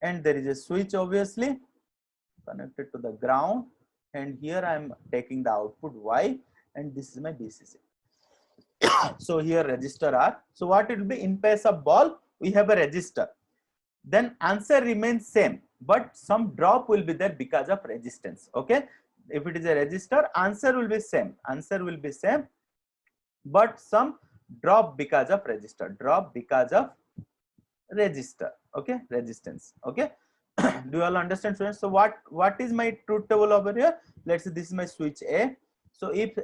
S1: and there is a switch obviously connected to the ground, and here I am taking the output Y, and this is my VCC. So here resistor R. So what it will be? In place of bulb, we have a resistor. Then answer remains same, but some drop will be there because of resistance. Okay. If it is a resistor, answer will be same. Answer will be same, but some drop because of resistor. Drop because of resistor. Okay. Resistance. Okay. Do you all understand, students? So what is my truth table over here? Let's say this is my switch A. So if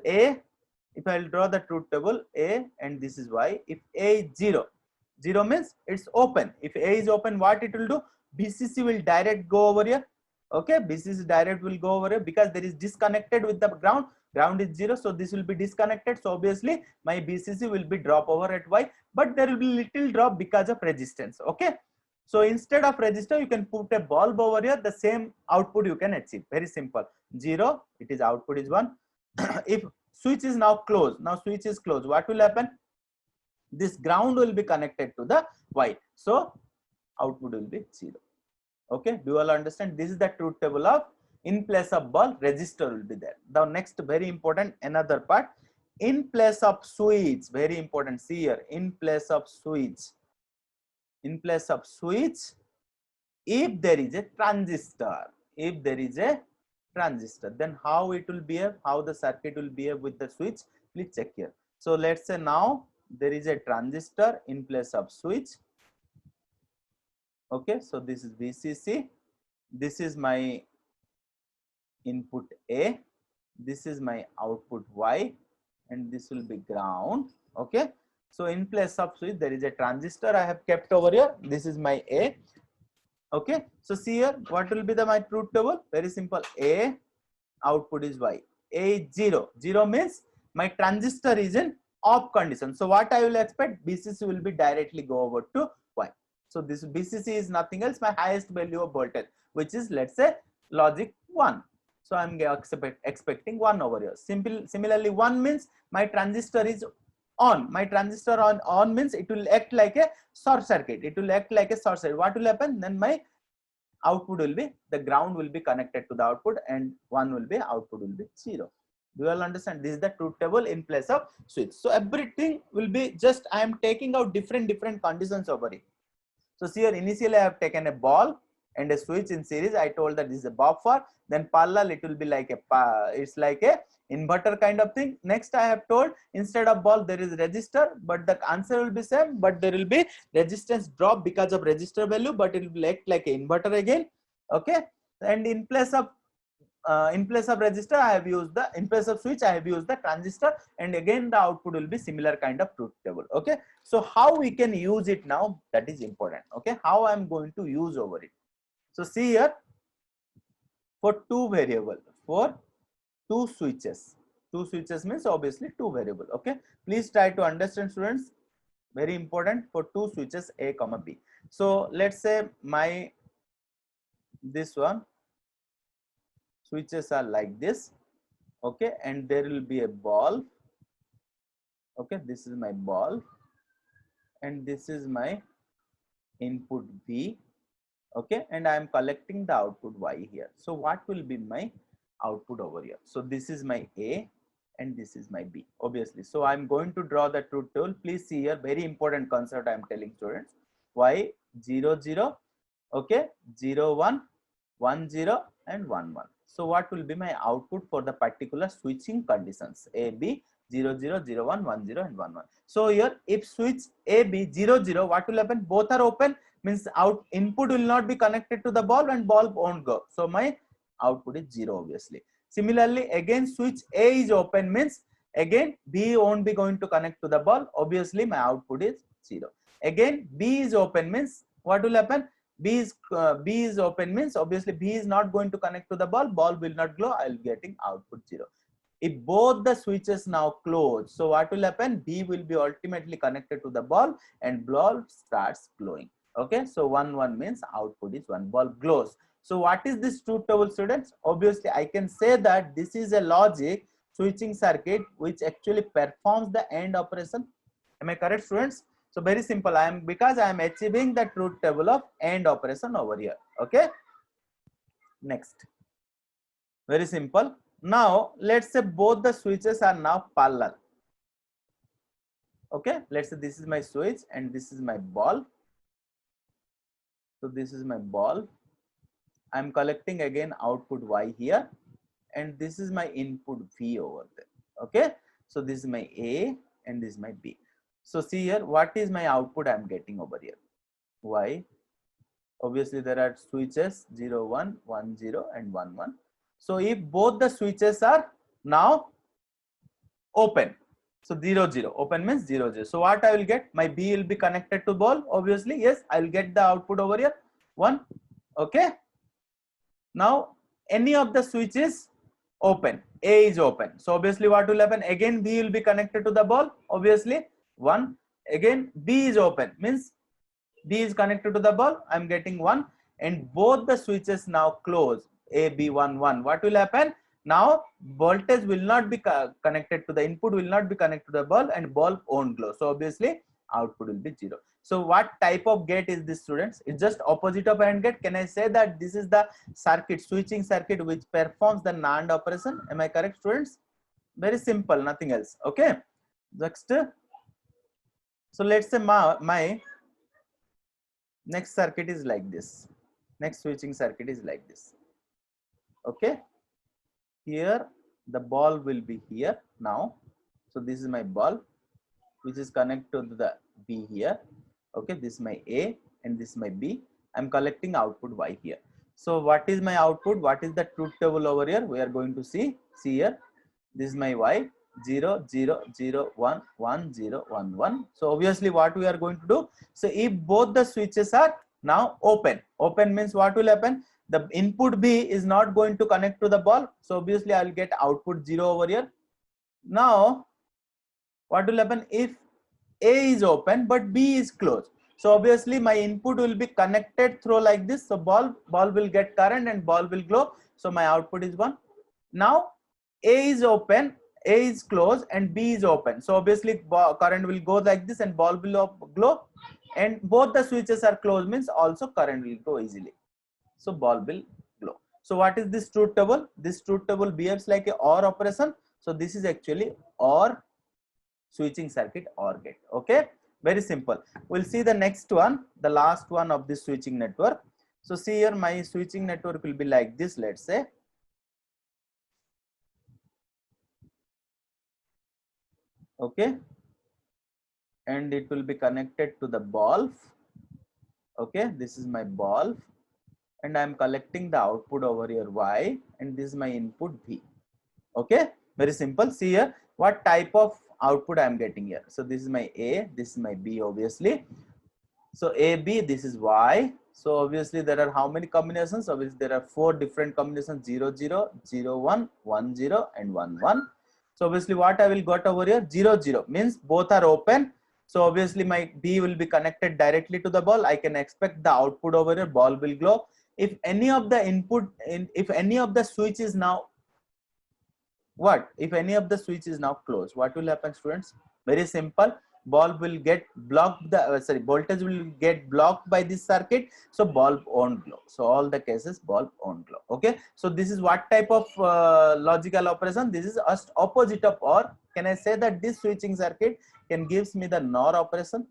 S1: I will draw the truth table A and this is Y. If A is 0, 0 means it's open. If A is open, what it will do? BCC will direct go over here. Okay, BCC direct will go over here because there is disconnected with the ground. Ground is 0, so this will be disconnected. So obviously my BCC will be drop over at Y, but there will be little drop because of resistance. Okay. So instead of resistor, you can put a bulb over here. The same output you can achieve. Very simple. 0, it is output is 1. If switch is now closed, now switch is closed, what will happen? This ground will be connected to the Y. So output will be 0. Okay. Do you all understand? This is the truth table of in place of bulb, resistor will be there. The next very important another part. In place of switch, very important. See here, in place of switch. In place of switch, if there is a transistor, then how it will behave, how the circuit will behave with the switch, please check here. So let's say now there is a transistor in place of switch. Okay, so this is VCC, this is my input A, this is my output Y, and this will be ground. Okay. So in place of switch, there is a transistor I have kept over here. This is my A. Okay. So see here, what will be my truth table? Very simple. A, output is Y. A is 0. 0 means my transistor is in op condition. So what I will expect, BCC will be directly go over to Y. So this BCC is nothing else, my highest value of voltage, which is, let's say, logic 1. So I'm expecting 1 over here. Similarly, 1 means my transistor is on. My transistor on means it will act like a short circuit. It will act like a short circuit. What will happen? Then my output will be, the ground will be connected to the output, and 1 will be, output will be 0. Do you all understand? This is the truth table in place of switch. So everything will be just, I am taking out different conditions over it. So here initially I have taken a ball and a switch in series. I told that this is a buffer. Then parallel it will be like it's like a inverter kind of thing. Next I have told, instead of ball there is resistor, but the answer will be same, but there will be resistance drop because of resistor value, but it will act like an inverter again. Okay, and in place of resistor I have used the, in place of switch I have used the transistor, and again the output will be similar kind of truth table. Okay, so how we can use it now, that is important. Okay, how I am going to use over it. So see here, for two variable, for two switches means obviously two variable. Okay, please try to understand, students, very important, for two switches A comma B. So let's say my, this one switches are like this. Okay, and there will be a ball. Okay, this is my ball, and this is my input V. Okay, and I am collecting the output Y here. So what will be my output over here? So this is my A and this is my B, obviously. So I'm going to draw the truth table. Please see here, very important concept I am telling students. Y 0 0, okay, 0 1, 1 0 and 1 1. So what will be my output for the particular switching conditions? A B 0 0 0 1 1 0 and 1 1. So here if switch A B 0 0, what will happen? Both are open, means input will not be connected to the bulb and bulb won't go. So my output is 0, obviously. Similarly, again switch A is open, means again B won't be going to connect to the bulb. Obviously my output is 0. Again B is open, means what will happen? B is open, means obviously B is not going to connect to the bulb will not glow. I will getting output 0. If both the switches now close, so what will happen? B will be ultimately connected to the bulb and bulb starts glowing. Okay, so 1 1 means output is 1, bulb glows. So what is this truth table, students? Obviously I can say that this is a logic switching circuit which actually performs the AND operation. Am I correct, students? So very simple, because I am achieving the truth table of AND operation over here. Okay, next, very simple. Now let's say both the switches are now parallel. Okay, let's say this is my switch and this is my ball. So this is my ball. I'm collecting again output Y here, and this is my input V over there. Okay, so this is my A and this is my B. So see here, what is my output I'm getting over here? Y. Obviously there are switches 0 1 1 0 and 1 1. So if both the switches are now open, so 0 0, open means 0 0. So what I will get? My B will be connected to ball, obviously. Yes, I will get the output over here 1. Okay, now any of the switches open, A is open, so obviously what will happen? Again B will be connected to the ball, obviously 1. Again B is open, means B is connected to the ball, I'm getting 1. And both the switches now close, A B 1 1. What will happen? Now voltage will not be connected to the input, will not be connected to the bulb, and bulb won't glow. So obviously output will be 0. So what type of gate is this, students? It's just opposite of AND gate. Can I say that this is the circuit, switching circuit, which performs the NAND operation? Am I correct, students? Very simple, nothing else. Okay, next. So let's say my next circuit is like this. Next switching circuit is like this. Okay, here the ball will be here now. So this is my ball which is connected to the B here. Okay, this is my A and this is my B. I'm collecting output Y here. So what is my output? What is the truth table over here? We are going to see here. This is my Y, 0 0 0 1 1 0 1 1. So obviously what we are going to do? So if both the switches are now open means what will happen? The input B is not going to connect to the ball, so obviously I will get output 0 over here. Now what will happen if A is open but B is closed? So obviously my input will be connected through like this. So bulb will get current and bulb will glow. So my output is 1. Now A is open, A is closed and B is open. So obviously current will go like this and bulb will glow, and both the switches are closed means also current will go easily. So bulb will glow. So what is this truth table? This truth table behaves like a OR operation. So this is actually OR switching circuit OR gate. Okay, very simple. We'll see the next one, the last one of this switching network. So see here, my switching network will be like this, let's say. Okay, and it will be connected to the bulb. Okay, this is my bulb and I'm collecting the output over here Y, and this is my input V. Okay, very simple. See here what type of output I am getting here. So this is my A, this is my B obviously. So A, B, this is Y. So obviously there are how many combinations? Obviously there are 4 different combinations: 0, 0, 0, 1, 1, 0 and 1, 1. So obviously what I will got over here, 0, 0 means both are open. So obviously my B will be connected directly to the ball. I can expect the output over here, ball will glow. If any of the input, if any of the switch is now, what if any of the switch is now closed, what will happen, students? Very simple, bulb will get blocked, the voltage will get blocked by this circuit, so bulb won't glow. So all the cases bulb won't glow. Okay, so this is what type of logical operation? This is just opposite of OR. Can I say that this switching circuit can gives me the NOR operation?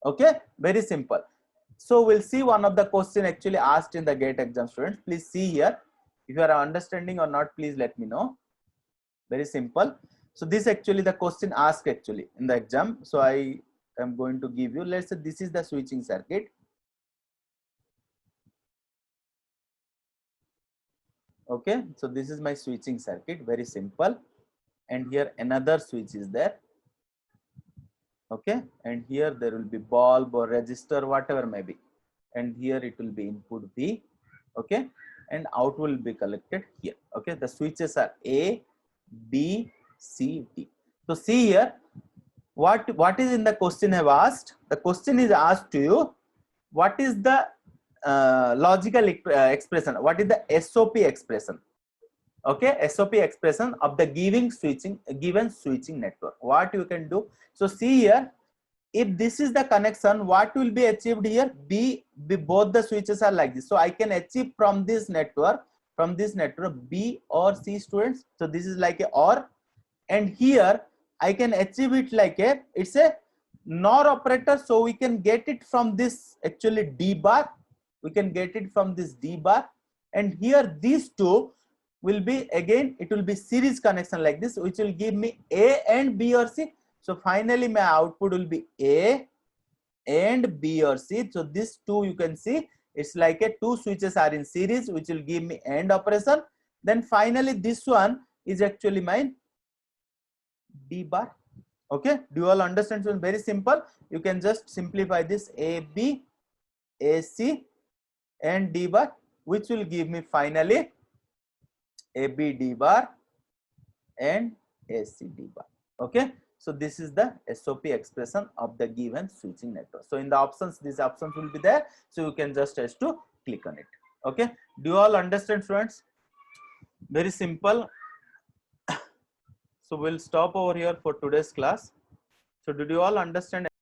S1: Okay, very simple. So we'll see one of the question actually asked in the GATE exam, students. Please see here. If you are understanding or not, please let me know. Very simple. So this actually the question asked actually in the exam. So I am going to give you, let's say this is the switching circuit. Okay, so this is my switching circuit, very simple. And here another switch is there. Okay, and here there will be bulb or resistor, whatever may be. And here it will be input V. Okay, and out will be collected here. Okay, the switches are A, B, C, D. So see here, what is in the question I have asked? The question is asked to you, what is the logical expression? What is the SOP expression? Okay, SOP expression of the given switching network. What you can do? So see here, if this is the connection, what will be achieved here? Both the switches are like this. So I can achieve from this network, B or C, students. So this is like a OR, and here I can achieve it like a, it's a NOR operator. So we can get it from this actually D bar. We can get it from this D bar, and here these two will be, again it will be series connection like this, which will give me A and B or C. So finally my output will be A and B or C. So this two, you can see it's like a two switches are in series, which will give me AND operation. Then finally this one is actually my D bar. Okay, do you all understand? So very simple. You can just simplify this A, B, A, C and D bar, which will give me finally A, B, D bar and A, C, D bar. Okay, so this is the SOP expression of the given switching network. So in the options, these options will be there. So you can just have to click on it. Okay, do you all understand, students? Very simple. So we'll stop over here for today's class. So did you all understand